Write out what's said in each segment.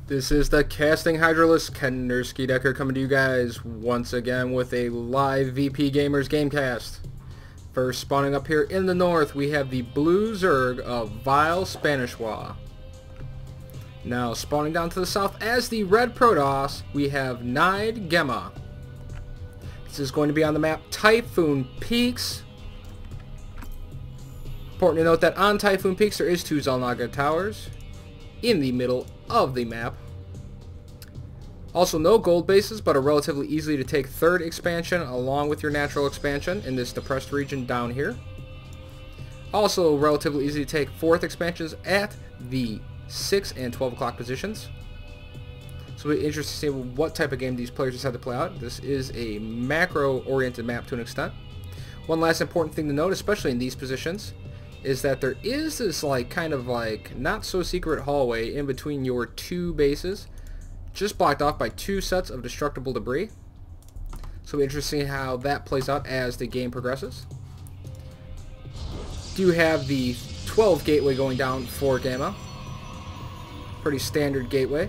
This is the casting hydralist Kendersky Decker coming to you guys once again with a live VPGamers gamecast. First spawning up here in the north, we have the blue Zerg of VileSpanshwa. Now spawning down to the south as the red Protoss, we have NyDGMMA. This is going to be on the map Typhoon Peaks. Important to note that on Typhoon Peaks there is 2 Xel'Naga towers in the middle of the map. Also no gold bases, but a relatively easy to take 3rd expansion along with your natural expansion in this depressed region down here. Also relatively easy to take 4th expansions at the 6 and 12 o'clock positions. So it'll be interesting to see what type of game these players decide to play out. This is a macro oriented map to an extent. One last important thing to note, especially in these positions, is that there is this kind of not so secret hallway in between your 2 bases, just blocked off by 2 sets of destructible debris. So it'll be interesting how that plays out as the game progresses. Do have the 12 gateway going down for Gamma. Pretty standard gateway.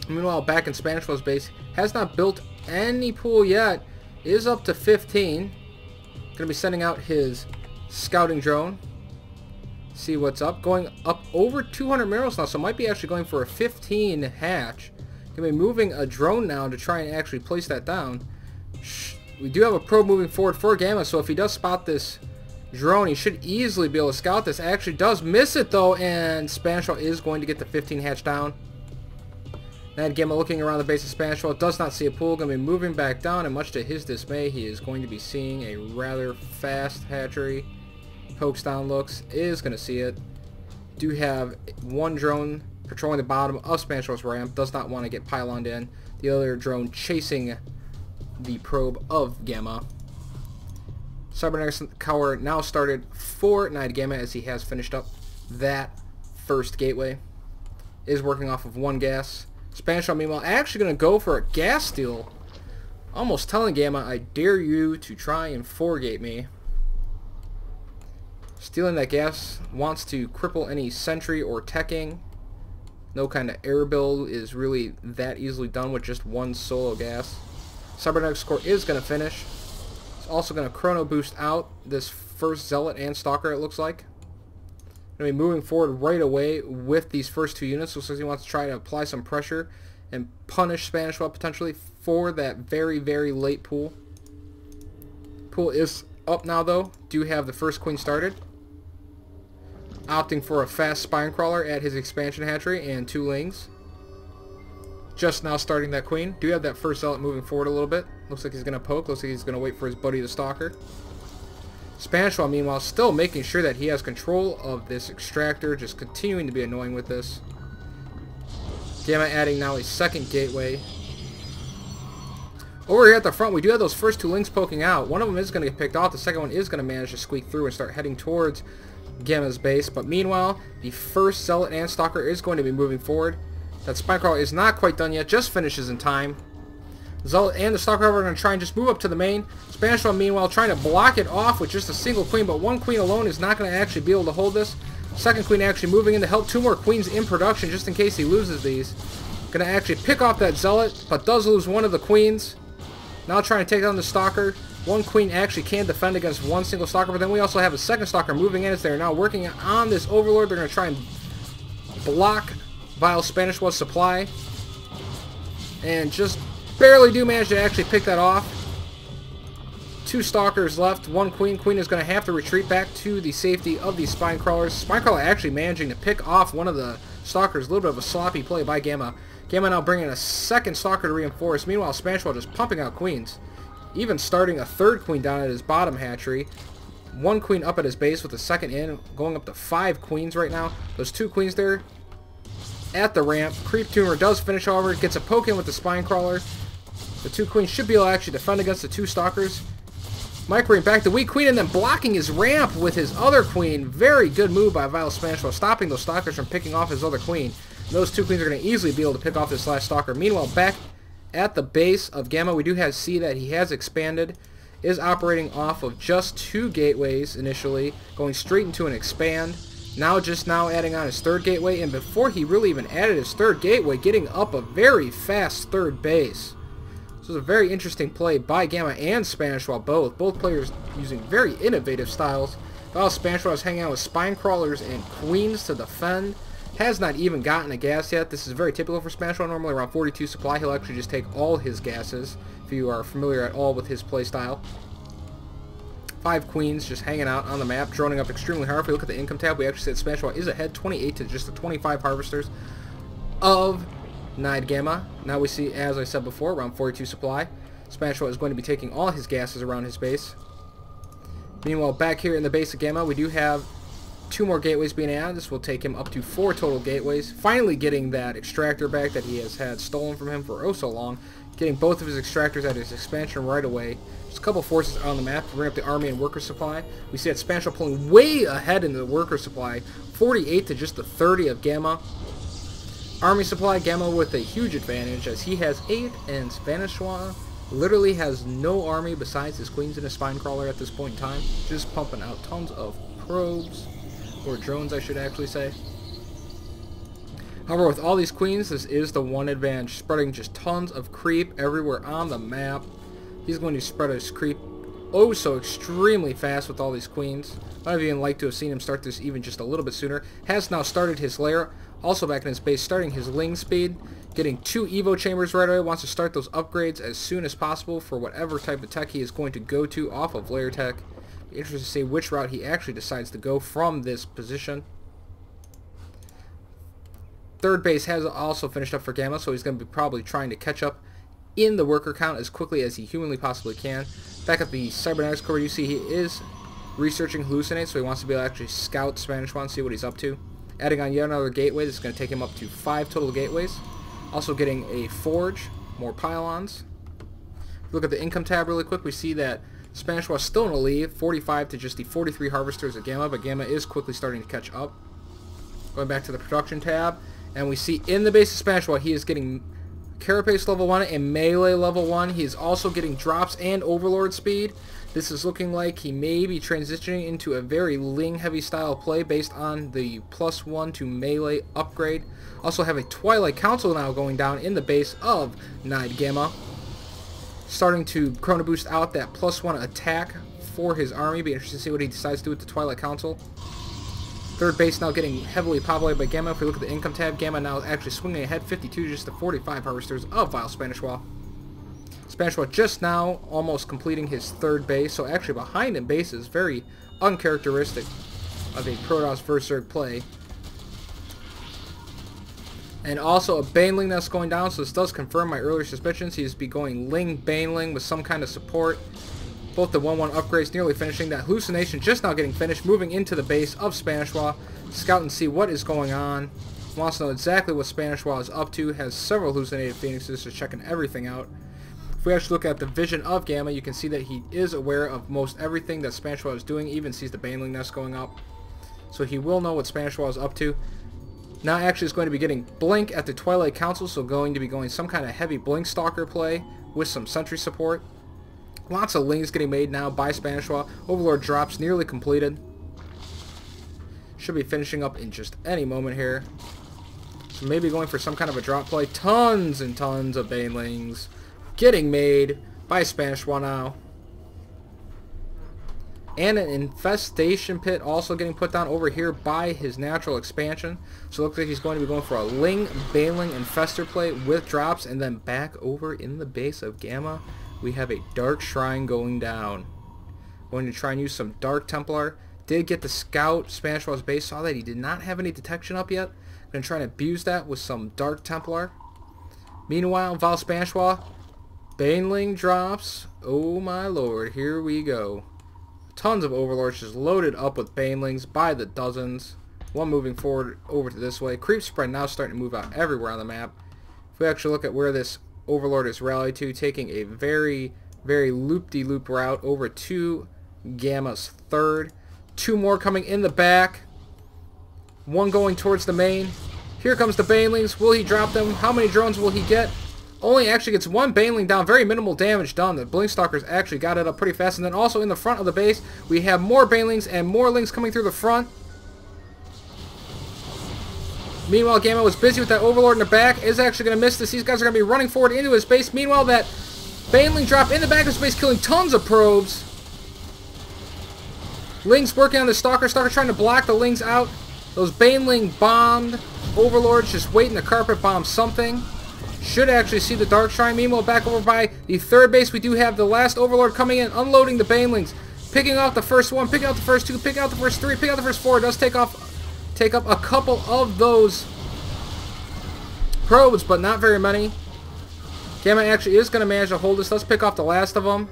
Meanwhile, back in Spanshwa's base, has not built any pool yet, is up to 15. Going to be sending out his scouting drone. See what's up. Going up over 200 minerals now, so might be actually going for a 15 hatch. Going to be moving a drone now to try and actually place that down. We do have a probe moving forward for Gamma, so if he does spot this drone, he should easily be able to scout this. Actually does miss it though, and Spanshwa is going to get the 15 hatch down. NyDGMMA looking around the base of Spanshwa, does not see a pool, going to be moving back down, and much to his dismay, he is going to be seeing a rather fast hatchery. Pokes down, looks, is going to see it. Do have 1 drone patrolling the bottom of Spanshwa's ramp, does not want to get pyloned in. The other drone chasing the probe of Gamma. Cybernetics Cower now started for NyDGMMA as he has finished up that first gateway. Is working off of 1 gas. Spanshwa, meanwhile, actually going to go for a gas steal. Almost telling Gamma, I dare you to try and 4-gate me. Stealing that gas, wants to cripple any sentry or teching. No kind of air build is really that easily done with just 1 solo gas. Cybernetics Core is going to finish. It's also going to chrono boost out this first Zealot and Stalker, it looks like. Going to be moving forward right away with these first 2 units. Looks like he wants to try to apply some pressure and punish Spanshwa potentially for that very, very late pool. Pool is up now though. Do have the first queen started. Opting for a fast spine crawler at his expansion hatchery and 2 lings. Just now starting that queen. Do have that first Zealot moving forward a little bit. Looks like he's going to poke. Looks like he's going to wait for his buddy the Stalker. Spanshwa, meanwhile, still making sure that he has control of this extractor, just continuing to be annoying with this. Gamma adding now a 2nd gateway. Over here at the front, we do have those first 2 lings poking out. One of them is going to get picked off. The second one is going to manage to squeak through and start heading towards Gamma's base. But meanwhile, the first Zealot and Stalker is going to be moving forward. That spine crawler is not quite done yet, just finishes in time. Zealot and the Stalker are going to try and just move up to the main. Spanshwa, meanwhile, trying to block it off with just a single queen, but 1 queen alone is not going to actually be able to hold this. 2nd queen actually moving in to help 2 more queens in production just in case he loses these. Going to actually pick off that Zealot, but does lose 1 of the queens. Now trying to take down the Stalker. 1 queen actually can defend against 1 single Stalker, but then we also have a 2nd Stalker moving in as they're now working on this Overlord. They're going to try and block VileSpanshwa's supply. And just barely do manage to actually pick that off. 2 Stalkers left, 1 queen. Queen is going to have to retreat back to the safety of these spine crawlers. Spine crawler actually managing to pick off 1 of the Stalkers. A little bit of a sloppy play by Gamma. Gamma now bringing a 2nd Stalker to reinforce. Meanwhile, Spanshwa just pumping out queens. Even starting a 3rd queen down at his bottom hatchery. 1 queen up at his base with the 2nd in. Going up to 5 queens right now. Those 2 queens there at the ramp. Creep Tumor does finish, however. Gets a poke in with the spine crawler. The 2 queens should be able to actually defend against the 2 Stalkers. Microing back the weak queen and then blocking his ramp with his other queen. Very good move by VileSpanshwa, stopping those Stalkers from picking off his other queen. Those 2 queens are going to easily be able to pick off this last Stalker. Meanwhile, back at the base of Gamma, we do have see that he has expanded. Is operating off of just 2 gateways initially, going straight into an expand. Now adding on his third gateway, and before he really even added his third gateway, getting up a very fast third base. This was a very interesting play by Gamma and Spanshwa both. Both players using very innovative styles. VileSpanshwa is hanging out with spine crawlers and queens to defend. Has not even gotten a gas yet. This is very typical for Spanshwa. Normally around 42 supply, he'll actually just take all his gases, if you are familiar at all with his playstyle. 5 queens just hanging out on the map, droning up extremely hard. If we look at the income tab, we actually see that Spanshwa is ahead 28 to just the 25 harvesters of NyDGMMA. Now we see, as I said before, around 42 supply. Spanshwa is going to be taking all his gases around his base. Meanwhile, back here in the base of Gamma, we do have 2 more gateways being added. This will take him up to 4 total gateways. Finally getting that extractor back that he has had stolen from him for oh so long. Getting both of his extractors at his expansion right away. Just a couple forces on the map to bring up the army and worker supply. We see that Spanshwa pulling way ahead in the worker supply. 48 to just the 30 of Gamma. Army supply, Gamma with a huge advantage as he has 8 and Spanshwa literally has no army besides his queens and his spine crawler at this point in time. Just pumping out tons of probes. Or drones, I should actually say. However, with all these queens, this is the one advantage. Spreading just tons of creep everywhere on the map. He's going to spread his creep oh so extremely fast with all these queens. I'd even like to have seen him start this even just a little bit sooner. Has now started his lair. Also back in his base, starting his ling speed. Getting 2 Evo chambers right away. Wants to start those upgrades as soon as possible for whatever type of tech he is going to go to off of lair tech. Interested to see which route he actually decides to go from this position. Third base has also finished up for Gamma, so he's going to be probably trying to catch up in the worker count as quickly as he humanly possibly can. Back at the cybernetics core, you see he is researching hallucinate, so he wants to be able to actually scout Spanshwa and see what he's up to. Adding on yet another gateway, this is going to take him up to 5 total gateways. Also getting a forge, more pylons. Look at the income tab really quick, we see that Spanshwa still in a lead, 45 to just the 43 harvesters of Gamma, but Gamma is quickly starting to catch up. Going back to the production tab, and we see in the base of Spanshwa, he is getting Carapace level 1 and Melee level 1. He is also getting drops and Overlord speed. This is looking like he may be transitioning into a very Ling heavy style play based on the +1 to Melee upgrade. Also have a Twilight Council now going down in the base of NyDGMMA. Starting to Chrono Boost out that +1 attack for his army. Be interested to see what he decides to do with the Twilight Council. Third base now getting heavily populated by Gamma. If we look at the income tab, Gamma now actually swinging ahead 52 just to 45 harvesters of VileSpanshwa. Spanshwa just now almost completing his third base, so actually behind in bases, very uncharacteristic of a Protoss vs. Zerg play. And also a Baneling that's going down, so this does confirm my earlier suspicions. He's be going Ling Baneling with some kind of support. Both the 1-1 upgrades nearly finishing. That hallucination just now getting finished. Moving into the base of Spanshwa. Scout and see what is going on. Wants to know exactly what Spanshwa is up to. Has several hallucinated phoenixes, just checking everything out. If we actually look at the vision of Gamma, you can see that he is aware of most everything that Spanshwa is doing. Even sees the Baneling nest going up. So he will know what Spanshwa is up to. Now actually is going to be getting Blink at the Twilight Council, so going to be going some kind of heavy Blink Stalker play with some sentry support. Lots of Lings getting made now by Spanshwa. Overlord drops nearly completed. Should be finishing up in just any moment here. So maybe going for some kind of a drop play. Tons and tons of Banelings getting made by Spanshwa now. And an infestation pit also getting put down over here by his natural expansion. So it looks like he's going to be going for a Ling, Baneling, Infester play with drops. And then back over in the base of Gamma, we have a Dark Shrine going down. Going to try and use some Dark Templar. Did get the scout Spanshwa's base. Saw that he did not have any detection up yet. Going to try and abuse that with some Dark Templar. Meanwhile, VileSpanshwa, Baneling drops. Oh my lord, here we go. Tons of Overlords just loaded up with Banelings by the dozens. One moving forward over to this way. Creep spread now starting to move out everywhere on the map. If we actually look at where this Overlord is rallied to, taking a very, very loop-de-loop route over to Gamma's third. Two more coming in the back. One going towards the main. Here comes the Banelings. Will he drop them? How many drones will he get? Only actually gets one Baneling down. Very minimal damage done. The Blinkstalkers actually got it up pretty fast. And then also in the front of the base, we have more Banelings and more Lings coming through the front. Meanwhile, Gamma was busy with that Overlord in the back. Is actually going to miss this. These guys are going to be running forward into his base. Meanwhile, that Baneling drop in the back of his base, killing tons of probes. Ling's working on the Stalker. Stalker trying to block the Lings out. Those Baneling bombed Overlords just waiting to carpet bomb something. Should actually see the Dark Shrine. Meanwhile, back over by the third base, we do have the last Overlord coming in, unloading the Banelings. Picking off the first one, picking out the first two, picking out the first three, picking out the first four. It does take up a couple of those probes, but not very many. Gamma actually is going to manage to hold this. Let's pick off the last of them.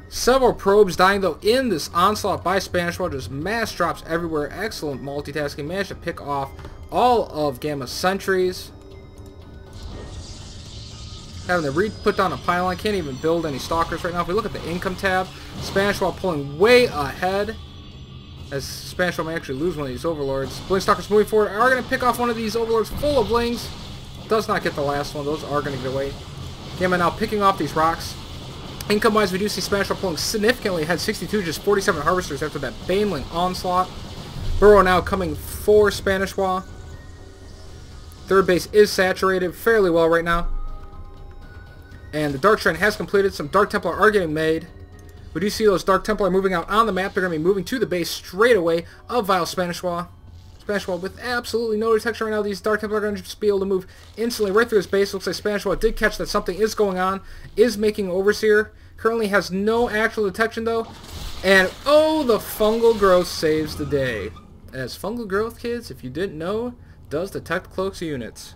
Several probes dying, though, in this onslaught by Spanshwa. Just mass drops everywhere. Excellent multitasking. Managed to pick off all of Gamma's sentries. Having to put down a pylon. Can't even build any stalkers right now. If we look at the income tab, Spanshwa pulling way ahead. As Spanshwa may actually lose one of these overlords. Bling stalkers moving forward. Are going to pick off one of these overlords full of blings. Does not get the last one. Those are going to get away. Gamma now picking off these rocks. Income-wise, we do see Spanshwa pulling significantly ahead. 62, just 47 harvesters after that Baneling onslaught. Burrow now coming for Spanshwa. Third base is saturated fairly well right now. And the Dark Shrine has completed. Some Dark Templar are getting made. We do see those Dark Templar moving out on the map. They're going to be moving to the base straight away of VileSpanshwa. Spanshwa with absolutely no detection right now. These Dark Templar are going to just be able to move instantly right through his base. Looks like Spanshwa did catch that something is going on. Is making Overseer. Currently has no actual detection though. And oh, the Fungal Growth saves the day. As Fungal Growth, kids, if you didn't know, does detect cloaks units.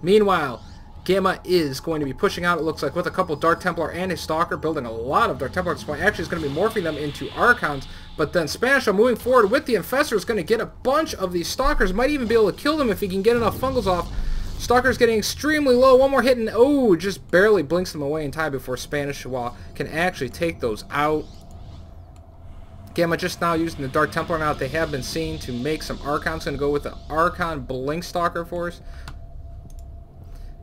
Meanwhile, Gamma is going to be pushing out, it looks like, with a couple Dark Templar and his Stalker, building a lot of Dark Templar at this point. Actually, is going to be morphing them into Archons, but then Spanshwa moving forward with the Infestor is going to get a bunch of these Stalkers. Might even be able to kill them if he can get enough Fungals off. Stalker's getting extremely low. One more hit and, oh, just barely blinks them away in time before Spanshwa can actually take those out. Gamma just now using the Dark Templar now that they have been seen to make some Archons. Going to go with the Archon Blink Stalker force.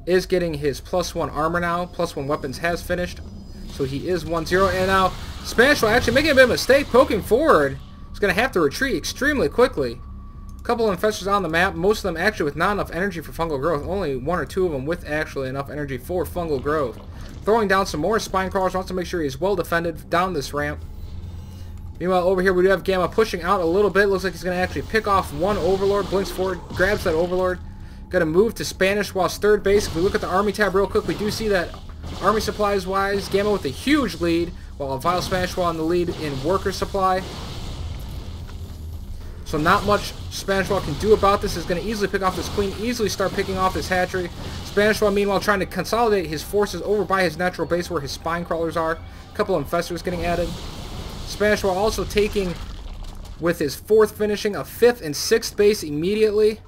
Is getting his +1 armor now. +1 weapons has finished. So he is 1-0. And now Spanshwa actually making a bit of a mistake. Poking forward. He's going to have to retreat extremely quickly. A couple of Infestors on the map. Most of them actually with not enough energy for fungal growth. Only one or two of them with actually enough energy for fungal growth. Throwing down some more Spine Crawlers. Wants to make sure he's well defended down this ramp. Meanwhile, over here we do have Gamma pushing out a little bit. Looks like he's going to actually pick off one Overlord. Blinks forward. Grabs that Overlord. Got to move to Spanishwa's third base. If we look at the army tab real quick, we do see that army supplies wise, Gamma with a huge lead, while VileSpanshwa on the lead in worker supply. So not much Spanshwa can do about this. Is going to easily pick off this queen, easily start picking off this hatchery. Spanshwa meanwhile trying to consolidate his forces over by his natural base where his spine crawlers are. A couple of Infestors getting added. Spanshwa also taking with his fourth finishing a fifth and sixth base immediately.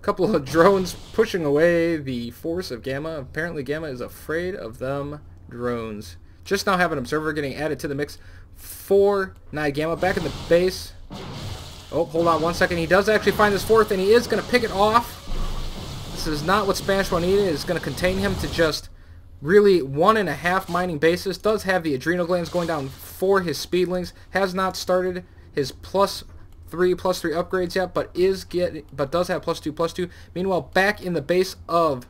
Couple of drones pushing away the force of Gamma. Apparently Gamma is afraid of them drones. Just now have an observer getting added to the mix for NyDGMMA. Back in the base. Oh, hold on 1 second. He does actually find this fourth, and he is going to pick it off. This is not what Spanshwa needed. It's going to contain him to just really 1.5 mining bases. Does have the adrenal glands going down for his speedlings. Has not started his +3 upgrades yet, but does have +2/+2. Meanwhile, back in the base of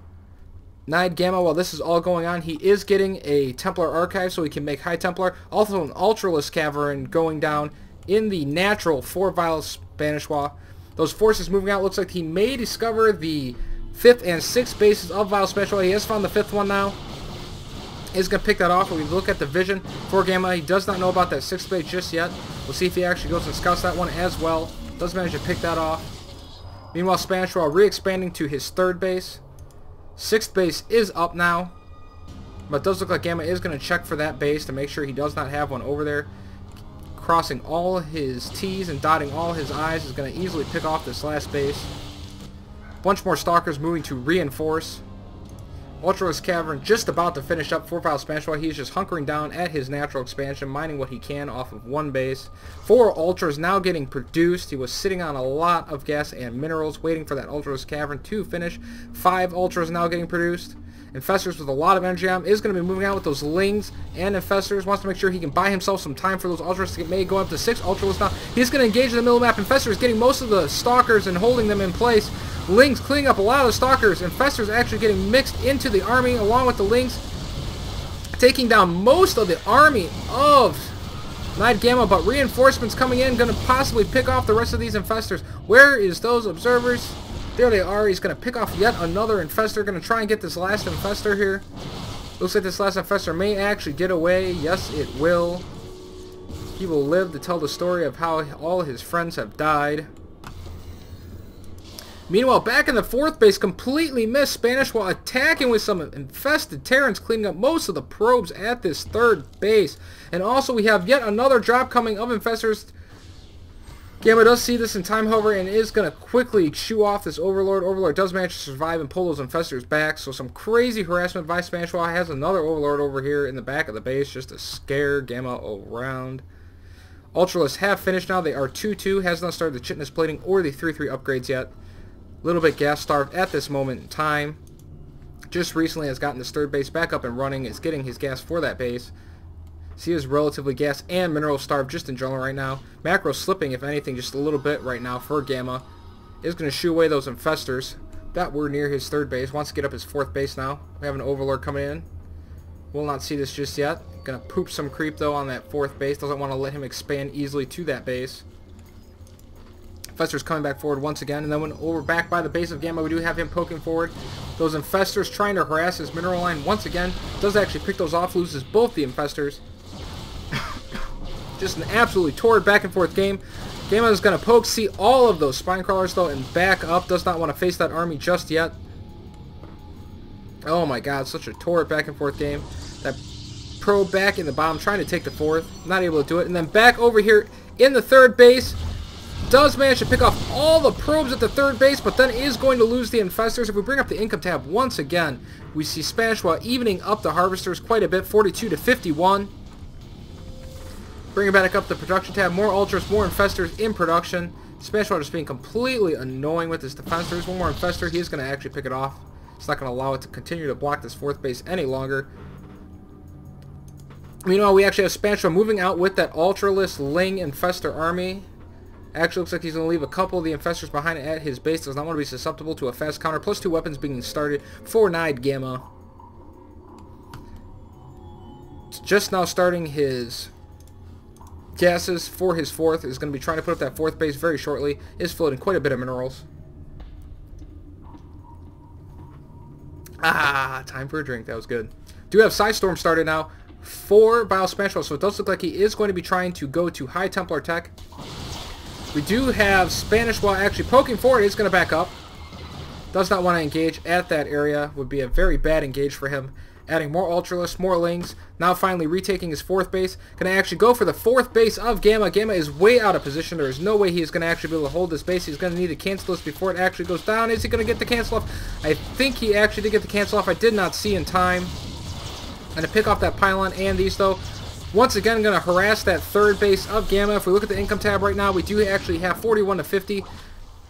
NyDGMMA, while this is all going on, he is getting a Templar Archive so he can make High Templar. Also an Ultralisk Cavern going down in the natural for VileSpanshwa. Those forces moving out. Looks like he may discover the 5th and 6th bases of VileSpanshwa. He has found the 5th one now. Is going to pick that off. When we look at the vision for Gamma, he does not know about that 6th base just yet. We'll see if he actually goes and scouts that one as well. Does manage to pick that off. Meanwhile, Spanshwa re-expanding to his 3rd base. 6th base is up now. But it does look like Gamma is going to check for that base to make sure he does not have one over there. Crossing all his T's and dotting all his I's is going to easily pick off this last base. Bunch more Stalkers moving to reinforce. Ultralisk Cavern just about to finish up for VileSpanshwa. He's just hunkering down at his natural expansion, mining what he can off of one base. 4 Ultras now getting produced. He was sitting on a lot of gas and minerals, waiting for that Ultralisk Cavern to finish. 5 Ultras now getting produced. Infestors with a lot of energy on him. Is going to be moving out with those Lings and Infestors. Wants to make sure he can buy himself some time for those Ultralists to get made. Going up to 6 Ultralists now. He's going to engage in the middle map. Infestors getting most of the Stalkers and holding them in place. Lings cleaning up a lot of the Stalkers. Infestors actually getting mixed into the army along with the Lings. Taking down most of the army of NyDGMMA, but reinforcements coming in, going to possibly pick off the rest of these Infestors. Where is those observers? There they are. He's going to pick off yet another Infestor. Going to try and get this last Infestor here. Looks like this last Infestor may actually get away. Yes, it will. He will live to tell the story of how all his friends have died. Meanwhile, back in the 4th base, completely missed spanshwa attacking with some infested Terrans, cleaning up most of the probes at this 3rd base. And also, we have yet another drop coming of Infestors. Gamma does see this in time, however, and is going to quickly shoo off this Overlord. Overlord does manage to survive and pull those Infestors back, so some crazy harassment. VileSpanshwa has another Overlord over here in the back of the base just to scare Gamma around. Ultralists have finished now. They are 2-2. Has not started the Chitness Plating or the 3-3 upgrades yet. Little bit gas starved at this moment in time. Just recently has gotten this 3rd base back up and running. Is getting his gas for that base. So he is relatively gas and mineral starved just in general right now. Macro slipping, if anything, just a little bit right now for Gamma. Is going to shoo away those Infestors that were near his 3rd base. Wants to get up his 4th base now. We have an Overlord coming in. Will not see this just yet. Going to poop some creep though on that 4th base. Doesn't want to let him expand easily to that base. Infestors coming back forward once again, and then when we're back by the base of Gamma, we do have him poking forward. Those Infestors trying to harass his mineral line once again. Does actually pick those off, loses both the Infestors. Just an absolutely torrid back and forth game. Gamma is going to poke, see all of those spine crawlers though, and back up. Does not want to face that army just yet. Oh my god, such a torrid back and forth game. That probe back in the bottom, trying to take the 4th. Not able to do it. And then back over here in the 3rd base. Does manage to pick off all the probes at the 3rd base, but then is going to lose the Infestors. If we bring up the income tab once again, we see spanshwa evening up the Harvesters quite a bit, 42 to 51. Bringing back up the production tab, more Ultras, more Infestors in production. spanshwa just being completely annoying with his defense. There's one more Infestor. He's going to actually pick it off. It's not going to allow it to continue to block this 4th base any longer. Meanwhile, we actually have spanshwa moving out with that Ultralist Ling Infestor army. Actually looks like he's going to leave a couple of the Infestors behind at his base. Does not want to be susceptible to a fast counter. Plus 2 weapons being started for NyDGMMA. Just now starting his gases for his 4th. Is going to be trying to put up that 4th base very shortly. Is floating quite a bit of minerals. Ah, time for a drink. That was good. Do have Storm started now for VileSpanshwa, so it does look like he is going to be trying to go to High Templar Tech. We do have spanshwa actually poking forward. He's going to back up. Does not want to engage at that area. Would be a very bad engage for him. Adding more Ultralists, more Lings. Now finally retaking his 4th base. Going to actually go for the 4th base of Gamma. Gamma is way out of position. There is no way he is going to actually be able to hold this base. He's going to need to cancel this before it actually goes down. Is he going to get the cancel off? I think he actually did get the cancel off. I did not see in time. And to pick off that pylon and these though. Once again, going to harass that 3rd base of Gamma. If we look at the income tab right now, we do actually have 41 to 50.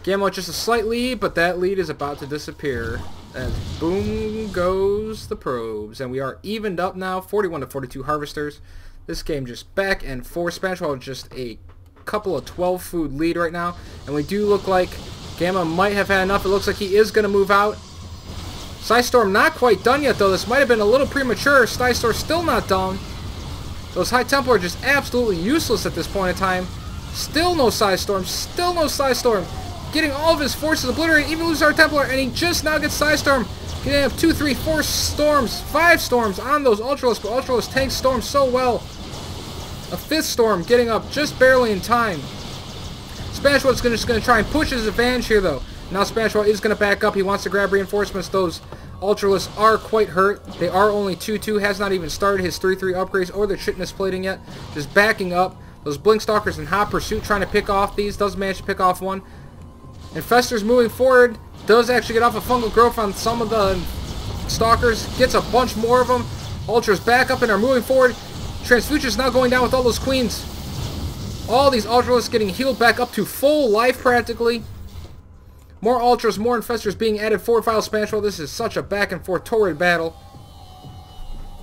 Gamma with just a slight lead, but that lead is about to disappear. As boom goes the probes. And we are evened up now, 41 to 42 Harvesters. This game just back and forth. spanshwa with just a couple of 12 food lead right now. And we do look like Gamma might have had enough. It looks like he is going to move out. Storm not quite done yet though. This might have been a little premature. Storm still not done. Those High Templar are just absolutely useless at this point in time. Still no Storm. Still no Storm. Getting all of his forces obliterated. Even loses our Templar. And he just now gets Storm. Getting up 2, 3, 4 storms. 5 storms on those Ultralists. But Ultralists tank Storm so well. A 5th Storm getting up just barely in time. spanshwa is just going to try and push his advantage here though. Now spanshwa is going to back up. He wants to grab reinforcements. Those Ultralists are quite hurt. They are only 2-2. Has not even started his 3-3 upgrades or the Chitness Plating yet. Just backing up. Those Blink Stalkers in hot pursuit trying to pick off these. Does manage to pick off one. Infestors moving forward. Does actually get off a fungal growth on some of the Stalkers. Gets a bunch more of them. Ultras back up and are moving forward. Transfusion's now going down with all those Queens. All these Ultralists getting healed back up to full life practically. More Ultras, more Infestors being added for VileSpanshwa. This is such a back and forth torrid battle.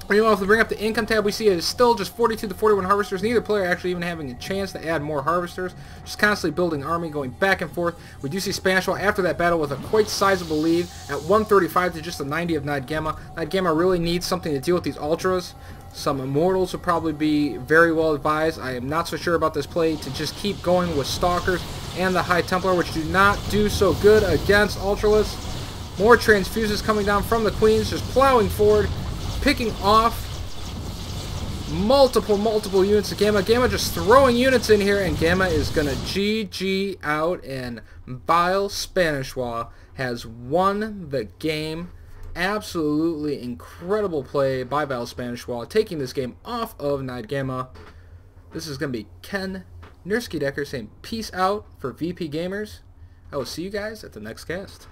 Meanwhile, if we bring up the income tab, we see it is still just 42 to 41 harvesters. Neither player actually even having a chance to add more harvesters. Just constantly building army, going back and forth. We do see Spanshwa after that battle with a quite sizable lead at 135 to just a 90 of NyDGMMA. NyDGMMA really needs something to deal with these Ultras. Some Immortals would probably be very well advised. I am not so sure about this play to just keep going with Stalkers and the High Templar, which do not do so good against Ultralists. More Transfuses coming down from the Queens, just plowing forward, picking off multiple units of Gamma. Gamma just throwing units in here, and Gamma is going to GG out, and VileSpanshwa has won the game. Absolutely incredible play by VileSpanshwa, taking this game off of NyDGMMA. This is going to be Ken Nursky Decker saying peace out for VPGamers. I will see you guys at the next cast.